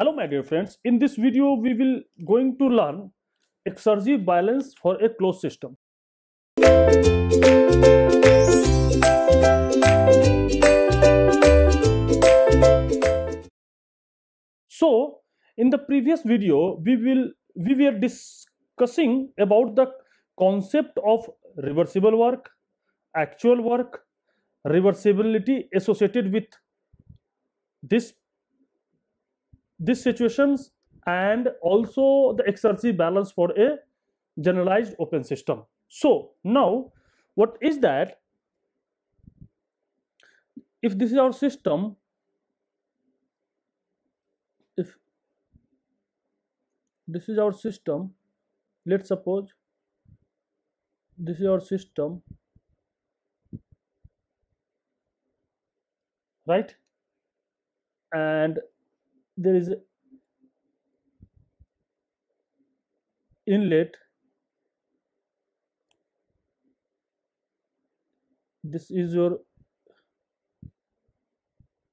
Hello my dear friends, in this video we will going to learn Exergy balance for a closed system. So in the previous video we were discussing about the concept of reversible work, actual work, reversibility associated with this situations, and also the Exergy balance for a generalized open system. So now what is that? If this is our system, if this is our system, let's suppose this is our system, right? And there is an inlet, this is your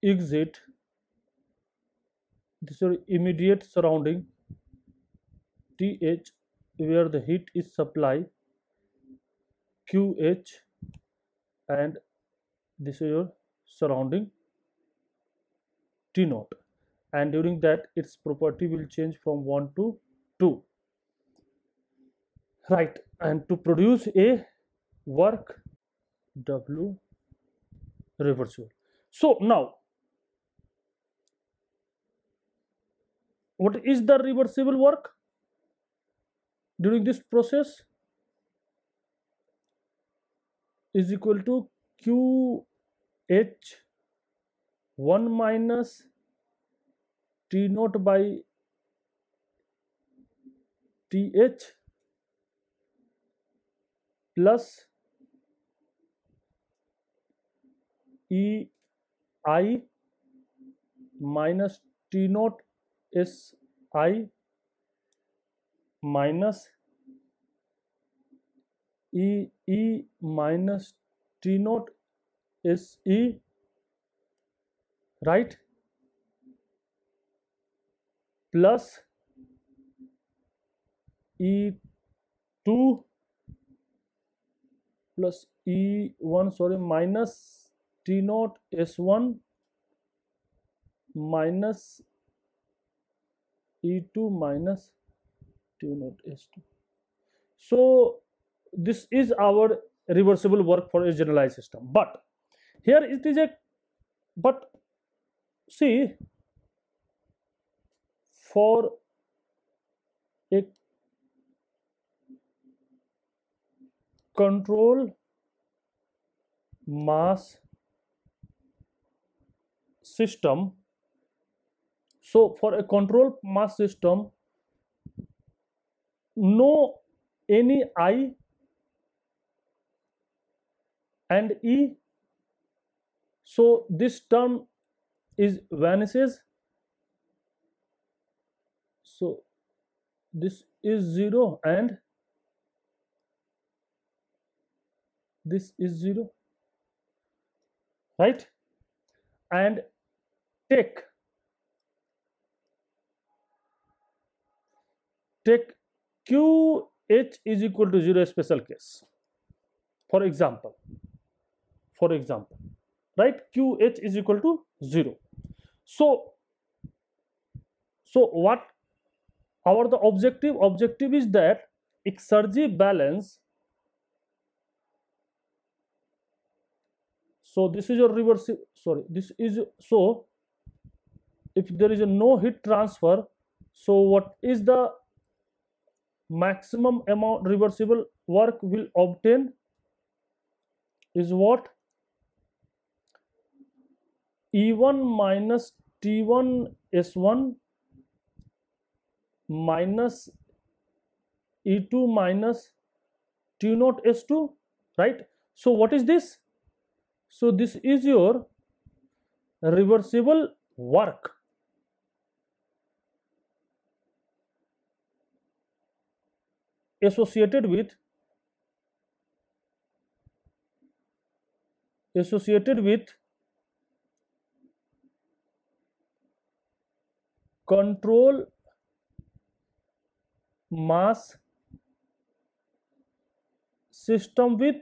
exit, this is your immediate surrounding TH, where the heat is supply QH, and this is your surrounding T naught, and during that its property will change from 1 to 2, right? And to produce a work W reversible. So now what is the reversible work during this process? Is equal to QH 1 minus T naught by TH plus EI minus T naught SI minus EE minus T naught SE, right? Plus E2 plus E1, sorry, minus T naught S1 minus E2 minus T naught S2. So this is our reversible work for a generalized system. But here it is a, but see, for a control mass system, so for a control mass system, no any I and E, so this term is vanishes, so this is 0 and this is 0, right? And take QH is equal to 0 special case, for example, right? QH is equal to 0. So what our the objective is that Exergy balance, so this is your reverse, sorry, this is, so if there is a no heat transfer, so what is the maximum amount reversible work will obtain is what? E1 minus T1 S1 minus E2 minus T naught S2, right? So what is this? So this is your reversible work associated with control mass system with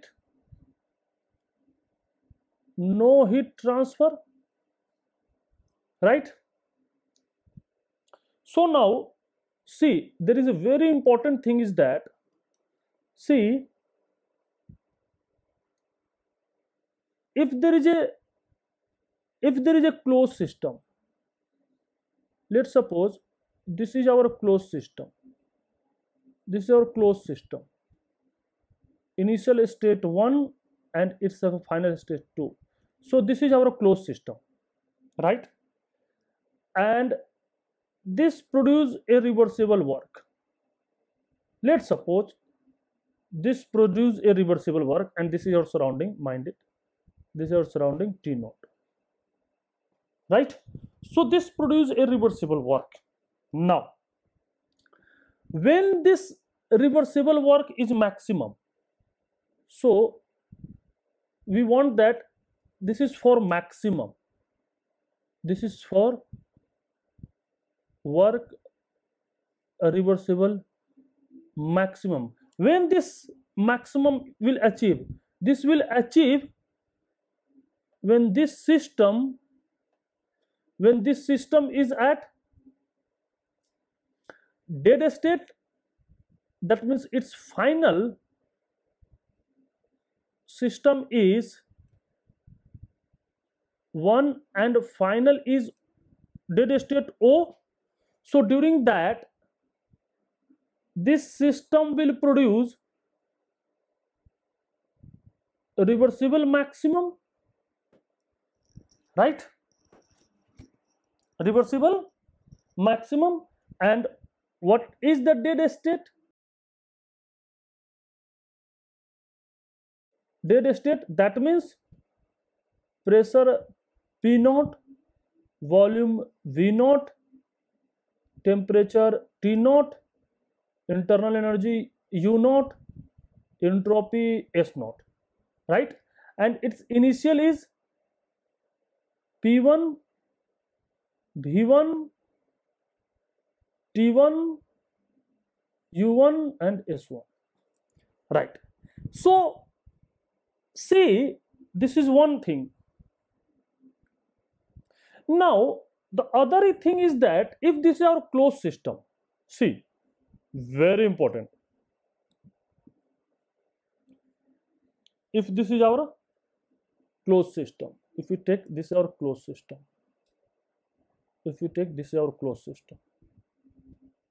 no heat transfer, right? So now see, there is a very important thing is that, see, if there is a closed system, let's suppose this is our closed system, this is our closed system, initial state 1 and its a final state 2. So this is our closed system, right? And this produce a reversible work. Let's suppose this produce a reversible work, and this is your surrounding, mind it, this is your surrounding T naught, right? So this produce a reversible work. Now when this reversible work is maximum, so we want that this is for maximum, this is for work reversible maximum. When this maximum will achieve, this will achieve when this system is at dead state, that means its final system is 1 and final is dead state O. So during that, this system will produce a reversible maximum, right? Reversible maximum. And what is the dead state? Dead state, that means pressure P naught, volume V naught, temperature T naught, internal energy U naught, entropy S naught, right? And its initial is P1, V1, T1, U1 and S1, right? So see, this is one thing. Now the other thing is that if this is our closed system, see, very important, if this is our closed system, if we take this is our closed system, if we take this is our closed system,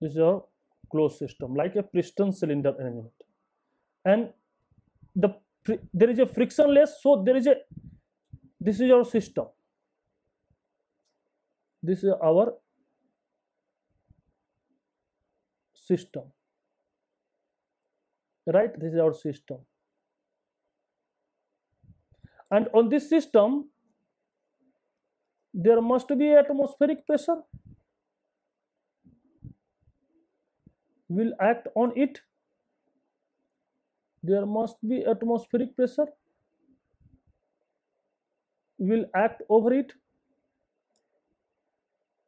this is our closed system, like a piston cylinder arrangement, and there is a frictionless, so there is a, this is our system, this is our system, right? This is our system, and on this system there must be atmospheric pressure will act on it, there must be atmospheric pressure will act over it.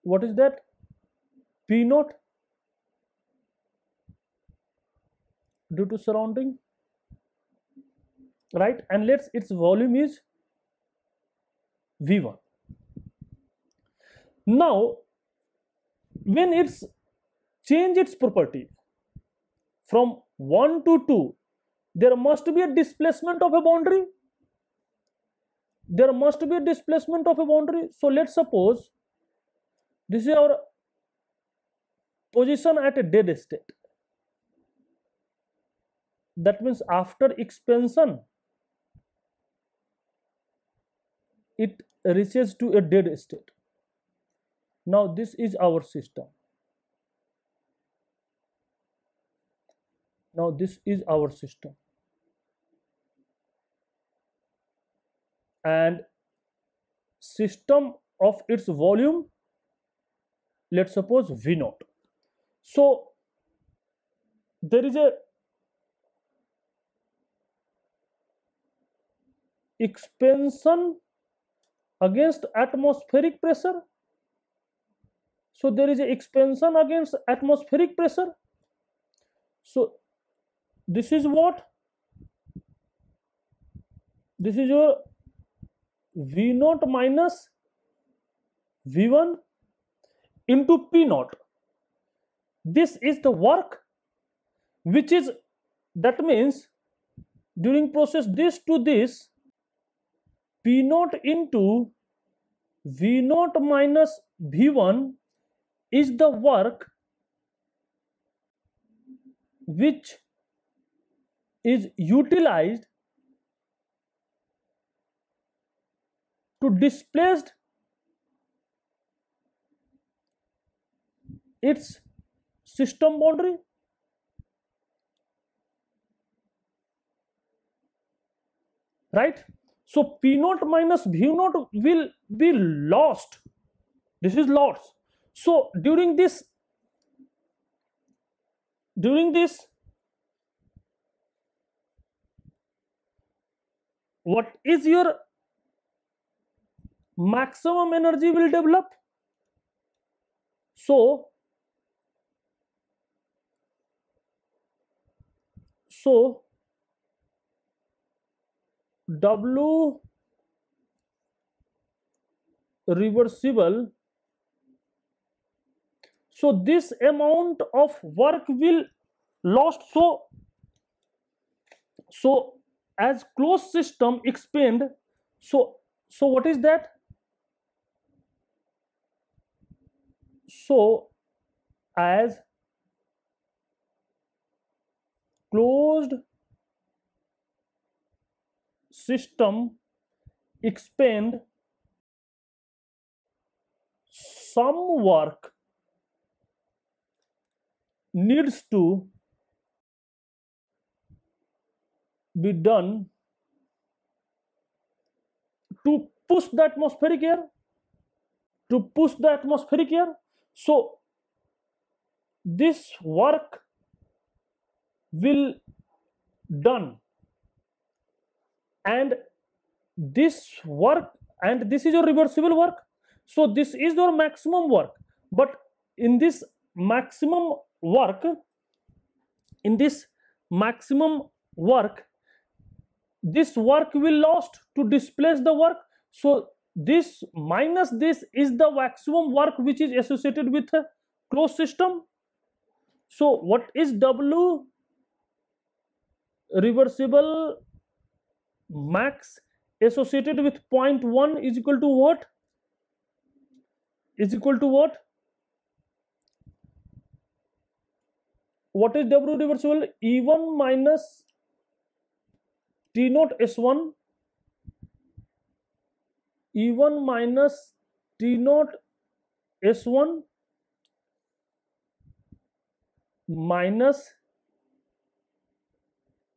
What is that? P naught due to surrounding, right? And let's its volume is V1. Now when it's change its property from 1 to 2, there must be a displacement of a boundary, there must be a displacement of a boundary. So let's suppose this is our position at a dead state, that means after expansion it reaches to a dead state. Now this is our system, now this is our system, and system of its volume, let's suppose V naught. So there is a expansion against atmospheric pressure, So there is a expansion against atmospheric pressure. So this is what? This is your V naught minus V1 into P naught. This is the work which is, that means during process this to this, P naught into V naught minus V1 is the work which is utilized to displace its system boundary. Right? So P naught minus V naught will be lost. This is lost. So during this what is your maximum energy will develop? So W reversible, so this amount of work will lost. So as closed system expand, so what is that? So as closed system expand, some work needs to be done to push the atmospheric air, so this work will done, and this work, and this is your reversible work. So this is your maximum work, but in this maximum work, this work will lost to displace the work. So this minus this is the maximum work which is associated with a closed system. So what is W reversible max associated with 0.1 is equal to what? What is W reversible? E1 minus T naught S1, E1 minus T naught S1 minus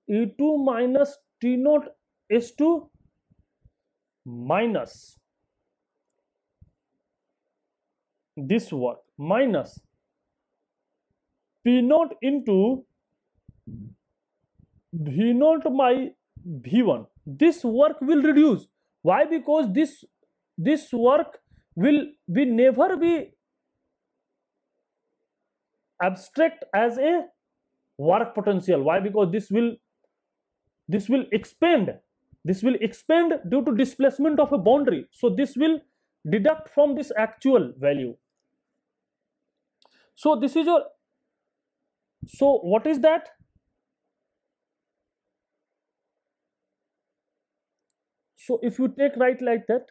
E2 minus T naught S2 minus this work minus P naught into V naught by V1. This work will reduce. Why? Because this work will be never be abstract as a work potential. Why? Because this will expand. This will expand due to displacement of a boundary. So this will deduct from this actual value. So this is your, so what is that? So if you take right like that,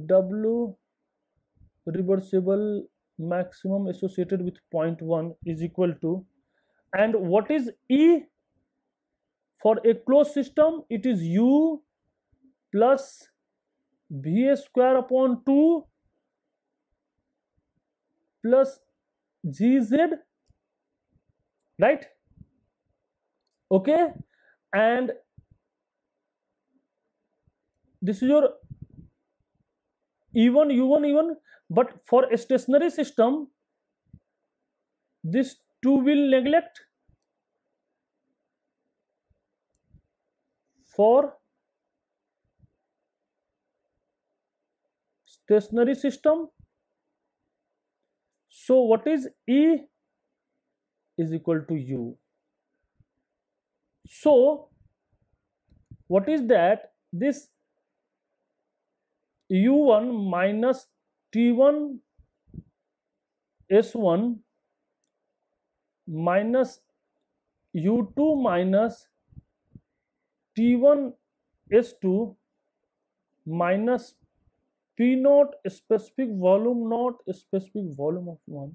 W reversible maximum associated with 0.1 is equal to, and what is E for a closed system? It is U plus V square upon 2 plus GZ, right? Okay, and this is your E1 U1 E1, but for a stationary system this 2 will neglect. For stationary system. So what is E is equal to U. So what is that? This U1 minus T1 S1 minus U2 minus T1 S2 minus P naught specific volume naught specific volume of 1.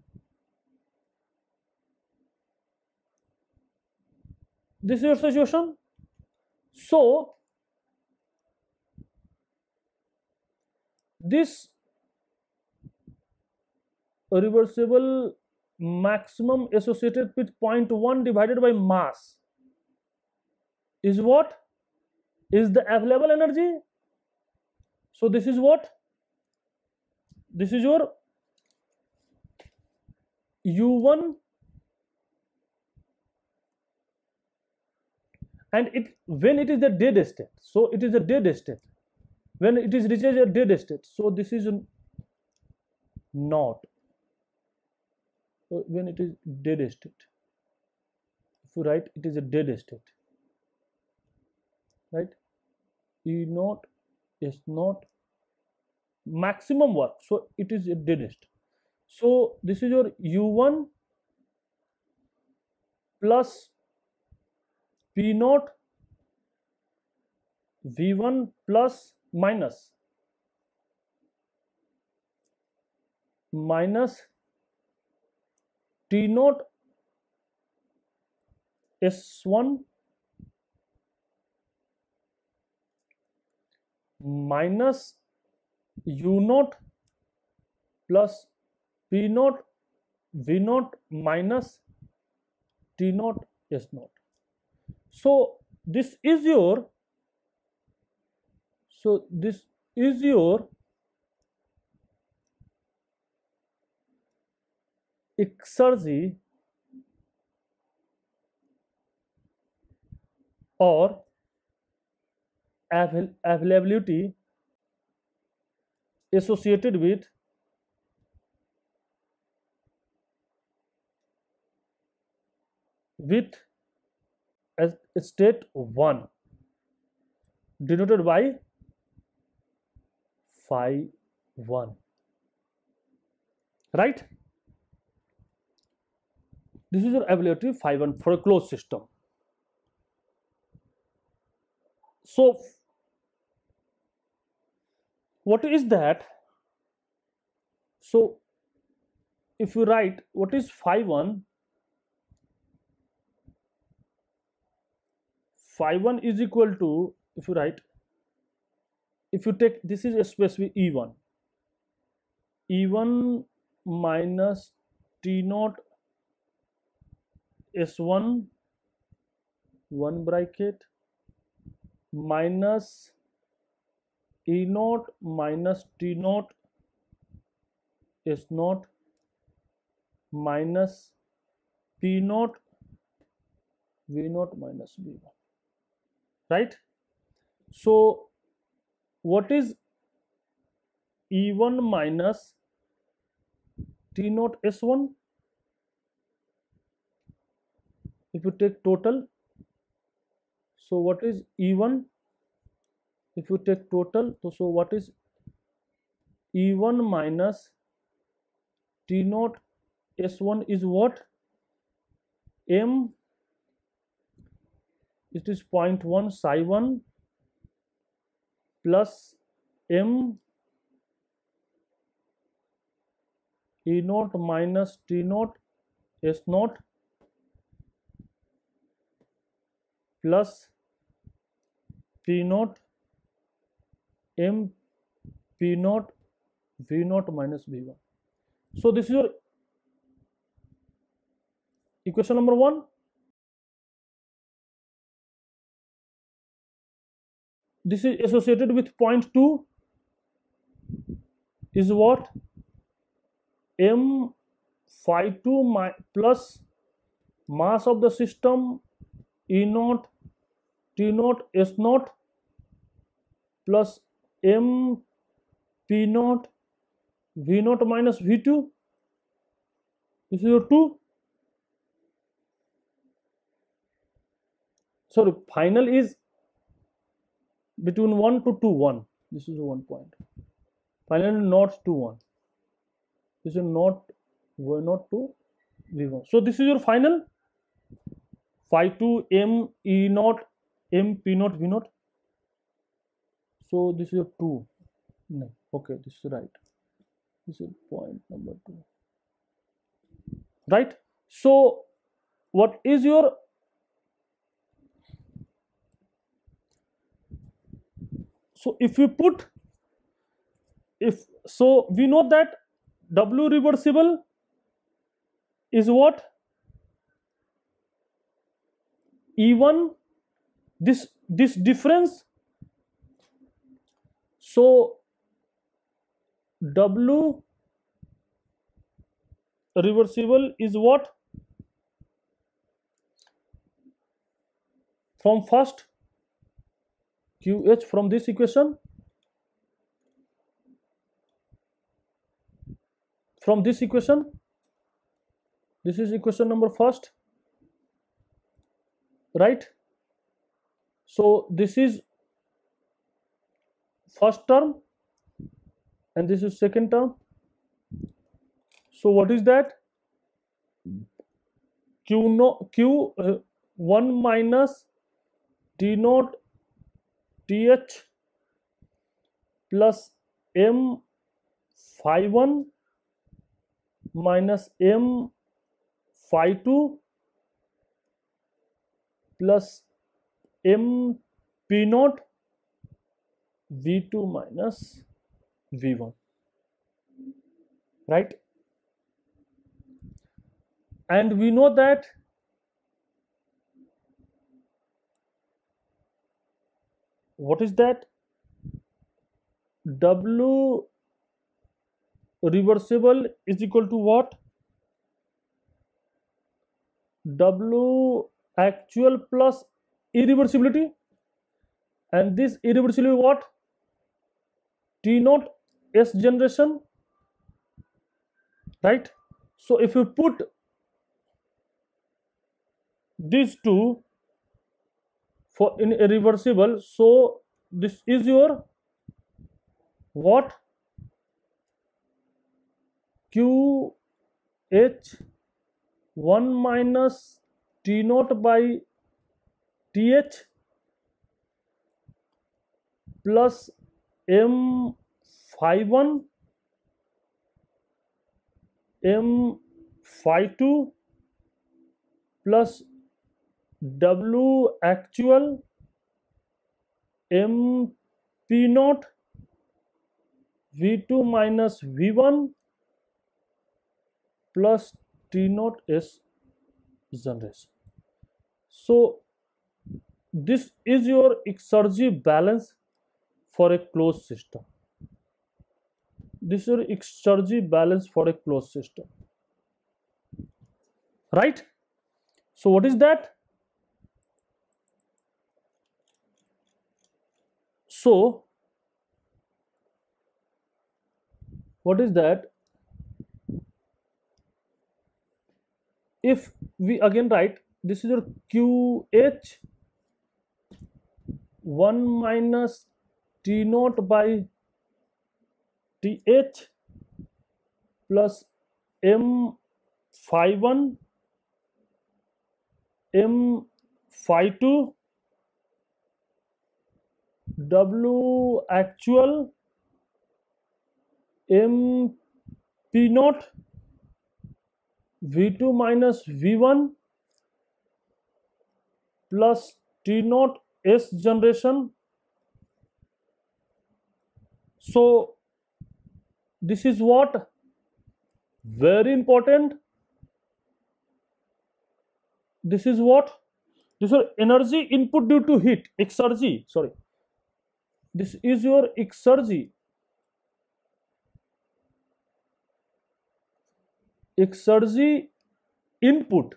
This is your situation. So this reversible maximum associated with 0.1 divided by mass is what? Is the available energy. So this is what? This is your U1, and when it is the dead state, so it is a dead state. When it is reaches a dead state, so this is not. So when it is dead state, if you write it is a dead state, right? E naught is not maximum work, so it is a dead state. So this is your U1 plus P naught V1 plus minus T naught S1 minus U naught plus P naught V naught minus T naught S naught. So this is your exergy or availability associated with as state 1 denoted by phi 1, right? This is your availability phi 1 for a closed system. So what is that? So if you write what is phi 1, phi 1 is equal to, if you write, if you take this is a specific E1 minus T naught S1 1 bracket minus E naught minus T naught S naught minus P naught V naught minus V1, right? So what is E1 minus T naught S1? If you take total, so what is E1? If you take total, so what is E1 minus T naught S1 is what? M, it is 0.1 psi 1 plus M E naught minus T naught S naught plus P naught M P naught V naught minus V1. So this is your equation number 1. This is associated with 0.2 is what? M phi 2 plus mass of the system E naught T naught S naught plus M P naught V naught minus V2. This is your 2. Sorry, final is between 1 to 2, 1. This is 1 point. Final not to 1. This is not V0 to V1. So this is your final. Phi 2 M E naught M P naught V naught. So this is your 2. No, okay, this is right. This is point number 2. Right? So what is your if you put so we know that W reversible is what? E1 this difference. So W reversible is what? From first QH from this equation. From this equation. This is equation number first. Right? So this is first term and this is second term. So what is that? Q1 minus T naught TH plus M phi 1 minus M phi 2 plus M P naught V2 minus V1. Right? And we know that what is that? W reversible is equal to what? W actual plus irreversibility, and this irreversibility what? T naught S generation. Right? So if you put these two for in irreversible, so this is your what? QH 1 minus T naught by TH plus M phi 1 M phi 2 plus W actual M P naught V2 minus V1 plus T naught S generation. So this is your Exergy balance for a closed system. This is your Exergy balance for a closed system. Right? So what is that? So what is that? If we again write, this is your QH 1 minus T naught by TH plus M phi 1 M phi 2 W actual M P naught V2 minus V1 plus T naught S generation. So this is what? Very important. This is what? This is energy input due to heat. Exergy. Sorry. This is your Exergy. Exergy input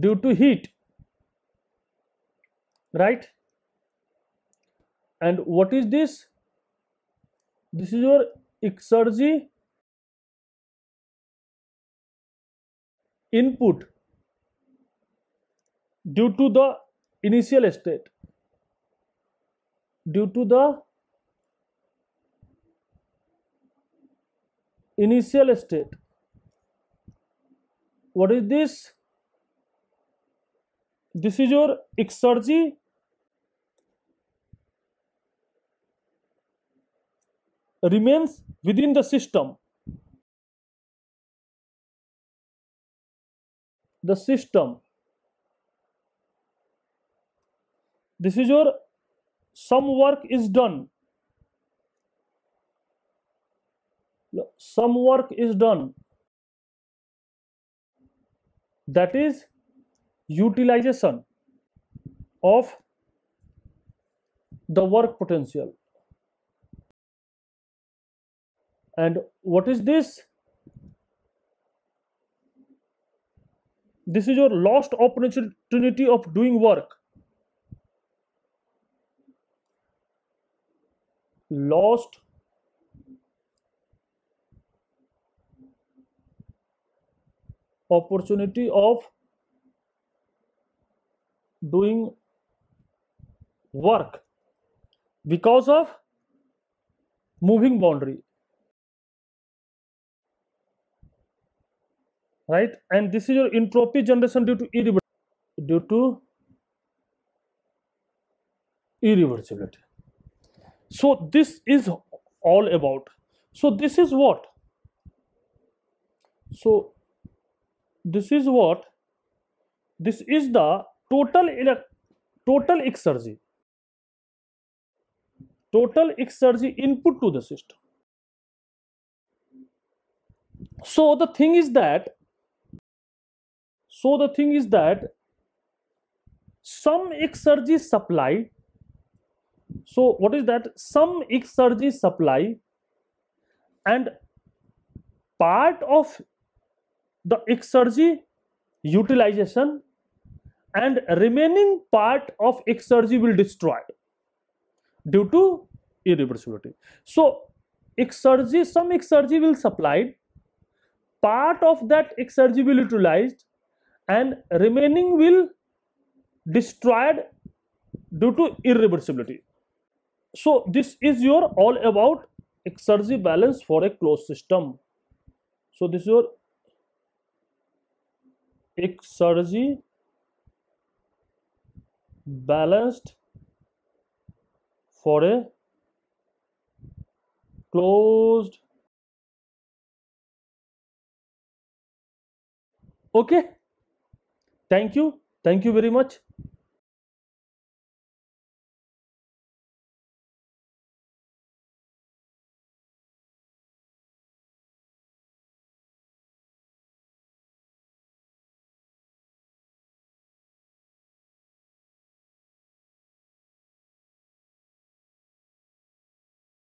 due to heat. Right? And what is this? This is your Exergy input due to the initial state, due to the initial state. What is this? This is your Exergy remains within the system. The system. This is your some work is done. Some work is done. That is utilization of the work potential. And what is this? This is your lost opportunity of doing work. Lost opportunity of doing work because of moving boundary, right? And this is your entropy generation due to irreversibility. So this is all about. So this is what? So this is what? This is the total exergy. Total exergy input to the system. So the thing is that some exergy supply. So what is that? Some exergy supply and part of the exergy utilization and remaining part of exergy will destroy due to irreversibility. So exergy, some exergy will supplied, part of that exergy will utilized and remaining will destroyed due to irreversibility. So this is your all about Exergy balance for a closed system. So this is your Exergy balanced for a closed. Okay, thank you very much.